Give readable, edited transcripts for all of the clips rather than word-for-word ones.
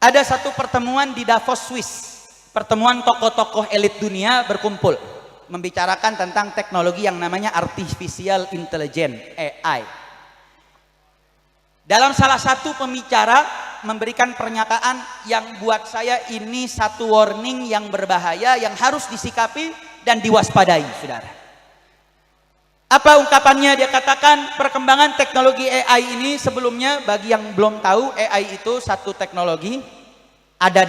Ada satu pertemuan di Davos, Swiss. Pertemuan tokoh-tokoh elit dunia berkumpul membicarakan tentang teknologi yang namanya artificial intelligence, AI. Dalam salah satu pembicara memberikan pernyataan yang buat saya ini satu warning yang berbahaya, yang harus disikapi dan diwaspadai, saudara. Apa ungkapannya? Dia katakan perkembangan teknologi AI ini, sebelumnya bagi yang belum tahu, AI itu satu teknologi, ada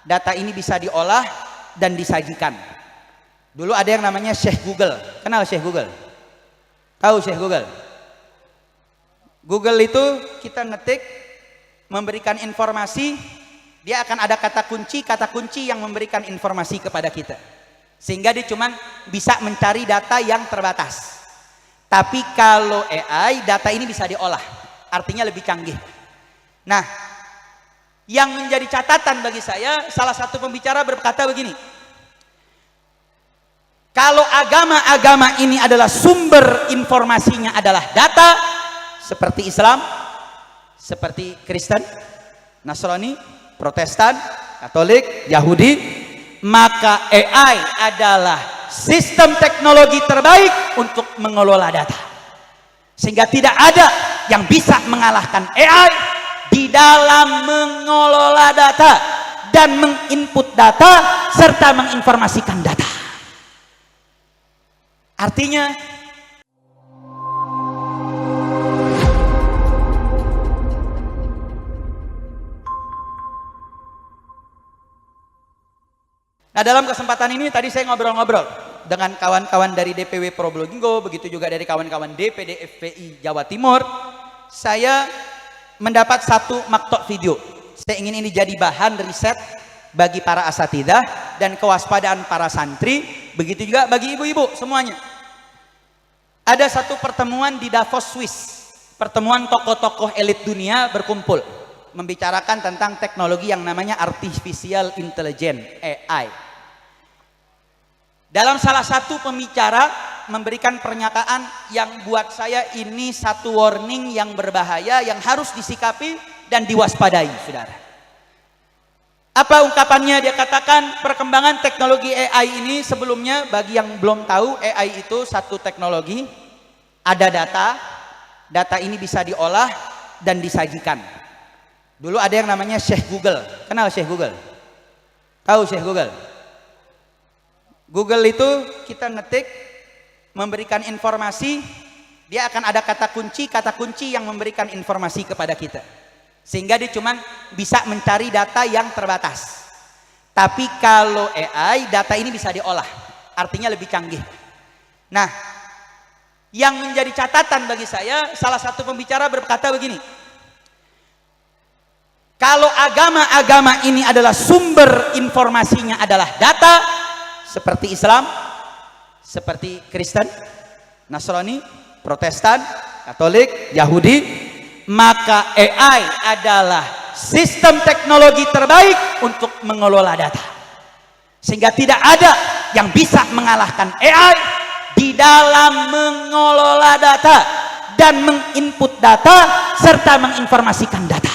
data ini bisa diolah dan disajikan. Dulu ada yang namanya Syekh Google. Kenal Syekh Google? Tahu Syekh Google? Google itu kita ngetik, memberikan informasi, dia akan ada kata kunci yang memberikan informasi kepada kita. Sehingga dia cuma bisa mencari data yang terbatas. Tapi kalau AI, data ini bisa diolah, artinya lebih canggih. Nah, yang menjadi catatan bagi saya, salah satu pembicara berkata begini, kalau agama-agama ini adalah sumber informasinya adalah data, seperti Islam, seperti Kristen, Nasrani, Protestan, Katolik, Yahudi, maka AI adalah sistem teknologi terbaik untuk mengelola data. Sehingga tidak ada yang bisa mengalahkan AI di dalam mengelola data dan menginput data serta menginformasikan data. Artinya nah, dalam kesempatan ini tadi saya ngobrol-ngobrol dengan kawan-kawan dari DPW Probolinggo, begitu juga dari kawan-kawan DPD FPI Jawa Timur. Saya mendapat satu maktok video. Saya ingin ini jadi bahan riset bagi para asatidzah dan kewaspadaan para santri, begitu juga bagi ibu-ibu semuanya. Ada satu pertemuan di Davos, Swiss. Pertemuan tokoh-tokoh elit dunia berkumpul membicarakan tentang teknologi yang namanya artificial intelligence, AI. Dalam salah satu pembicara memberikan pernyataan yang buat saya ini satu warning yang berbahaya, yang harus disikapi dan diwaspadai, saudara. Apa ungkapannya? Dia katakan perkembangan teknologi AI ini, sebelumnya bagi yang belum tahu, AI itu satu teknologi, ada data ini bisa diolah dan disajikan. Dulu ada yang namanya Syekh Google. Kenal Syekh Google? Tahu Syekh Google? Google itu kita ngetik, memberikan informasi, dia akan ada kata kunci yang memberikan informasi kepada kita. Sehingga dia cuma bisa mencari data yang terbatas. Tapi kalau AI, data ini bisa diolah, artinya lebih canggih. Nah, yang menjadi catatan bagi saya, salah satu pembicara berkata begini, kalau agama-agama ini adalah sumber informasinya adalah data, seperti Islam, seperti Kristen, Nasrani, Protestan, Katolik, Yahudi, maka AI adalah sistem teknologi terbaik untuk mengelola data. Sehingga tidak ada yang bisa mengalahkan AI di dalam mengelola data dan menginput data serta menginformasikan data.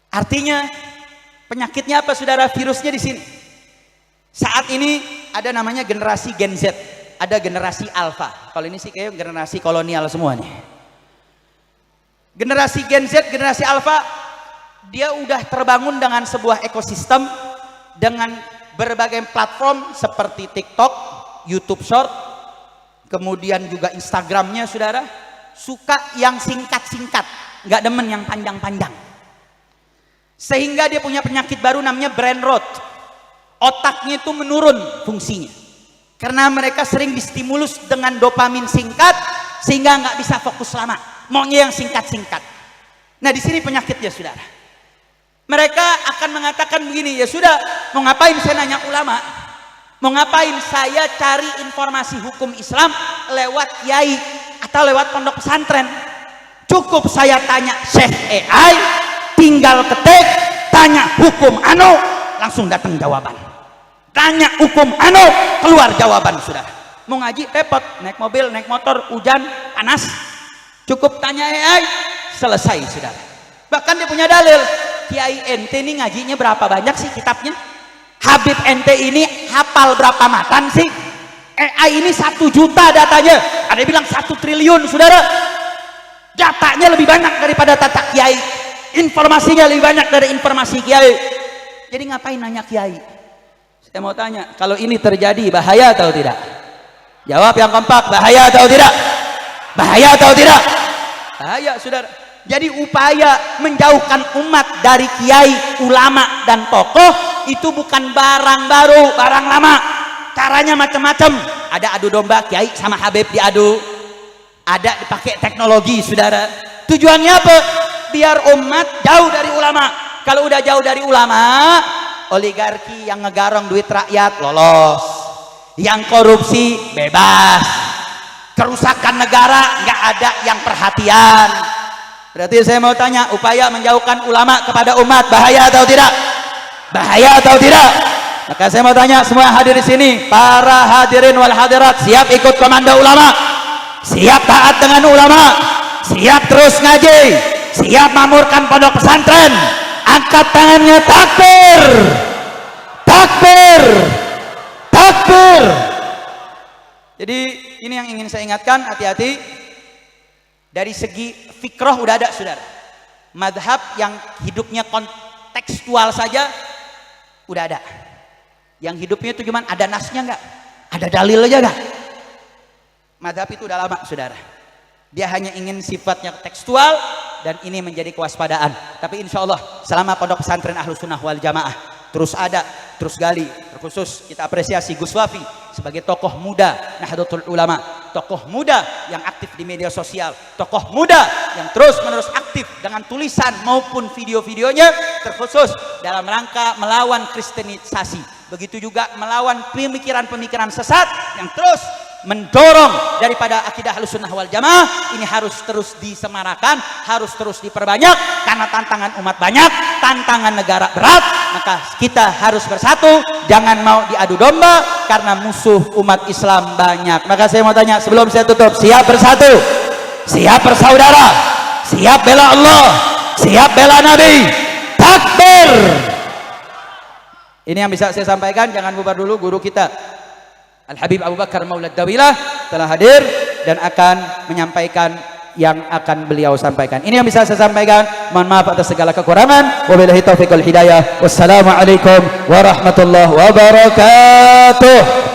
Artinya penyakitnya apa, saudara? Virusnya di sini. Saat ini ada namanya generasi Gen Z, ada generasi Alpha. Kalau ini sih kayak generasi kolonial semua nih. Generasi Gen Z, generasi Alpha, dia udah terbangun dengan sebuah ekosistem dengan berbagai platform seperti TikTok, YouTube Short, kemudian juga Instagramnya, saudara. Suka yang singkat-singkat, nggak demen yang panjang-panjang. Sehingga dia punya penyakit baru namanya brain rot. Otaknya itu menurun fungsinya. Karena mereka sering distimulus dengan dopamin singkat, sehingga nggak bisa fokus lama. Maunya yang singkat-singkat. Nah, di sini penyakitnya, saudara. Mereka akan mengatakan begini, ya sudah, mau ngapain saya nanya ulama? Mau ngapain saya cari informasi hukum Islam lewat kiai atau lewat pondok pesantren? Cukup saya tanya Syekh AI, tinggal ketik, tanya hukum anu, langsung datang jawaban. Tanya hukum anu, keluar jawaban, saudara. Mau ngaji repot, naik mobil, naik motor, hujan, panas, cukup tanya AI, selesai, saudara. Bahkan dia punya dalil. Kiai ente ini ngajinya berapa banyak sih kitabnya? Habib ente ini hafal berapa matan sih? AI ini 1 juta datanya. Ada yang bilang 1 triliun, saudara. Datanya lebih banyak daripada data kiai. Informasinya lebih banyak dari informasi kiai. Jadi ngapain nanya kiai? Saya mau tanya, kalau ini terjadi bahaya atau tidak? Jawab yang kompak, bahaya atau tidak? Bahaya atau tidak? Bahaya, saudara. Jadi upaya menjauhkan umat dari kiai, ulama, dan tokoh itu bukan barang baru, barang lama. Caranya macam-macam. Ada adu domba kiai sama habib diadu. Ada dipakai teknologi, saudara. Tujuannya apa? Biar umat jauh dari ulama. Kalau udah jauh dari ulama, oligarki yang ngegarong duit rakyat lolos. Yang korupsi bebas. Kerusakan negara nggak ada yang perhatian. Berarti saya mau tanya, upaya menjauhkan ulama kepada umat bahaya atau tidak? Bahaya atau tidak? Maka saya mau tanya semua hadir di sini, para hadirin wal hadirat, siap ikut komando ulama? Siap taat dengan ulama? Siap terus ngaji? Siap mamurkan pondok pesantren? Angkat tangannya, takbir! Takbir! Takbir! Jadi ini yang ingin saya ingatkan, hati-hati. Dari segi fikroh udah ada, saudara. Madhab yang hidupnya kontekstual saja udah ada. Yang hidupnya itu cuman ada nasnya nggak, ada dalil aja nggak. Madhab itu udah lama, saudara. Dia hanya ingin sifatnya tekstual dan ini menjadi kewaspadaan. Tapi insya Allah selama pondok pesantren Ahlus Sunnah wal Jamaah terus ada, terus gali. Terkhusus kita apresiasi Gus Wafi sebagai tokoh muda Nahdlatul Ulama, tokoh muda yang aktif di media sosial, tokoh muda yang terus menerus aktif dengan tulisan maupun video-videonya, terkhusus dalam rangka melawan kristenisasi. Begitu juga melawan pemikiran-pemikiran sesat yang terus mendorong daripada akidah Ahlussunnah wal Jamaah. Ini harus terus disemarakan, harus terus diperbanyak, karena tantangan umat banyak, tantangan negara berat. Maka kita harus bersatu, jangan mau diadu domba, karena musuh umat Islam banyak. Maka saya mau tanya sebelum saya tutup, siap bersatu, siap bersaudara, siap bela Allah, siap bela Nabi, takbir. Ini yang bisa saya sampaikan. Jangan bubar dulu. Guru kita Al-Habib Abu Bakar Maulad Dawilah telah hadir dan akan menyampaikan yang akan beliau sampaikan. Ini yang bisa saya sampaikan. Mohon maaf atas segala kekurangan. Wabillahi taufiq wal hidayah. Wassalamualaikum warahmatullahi wabarakatuh.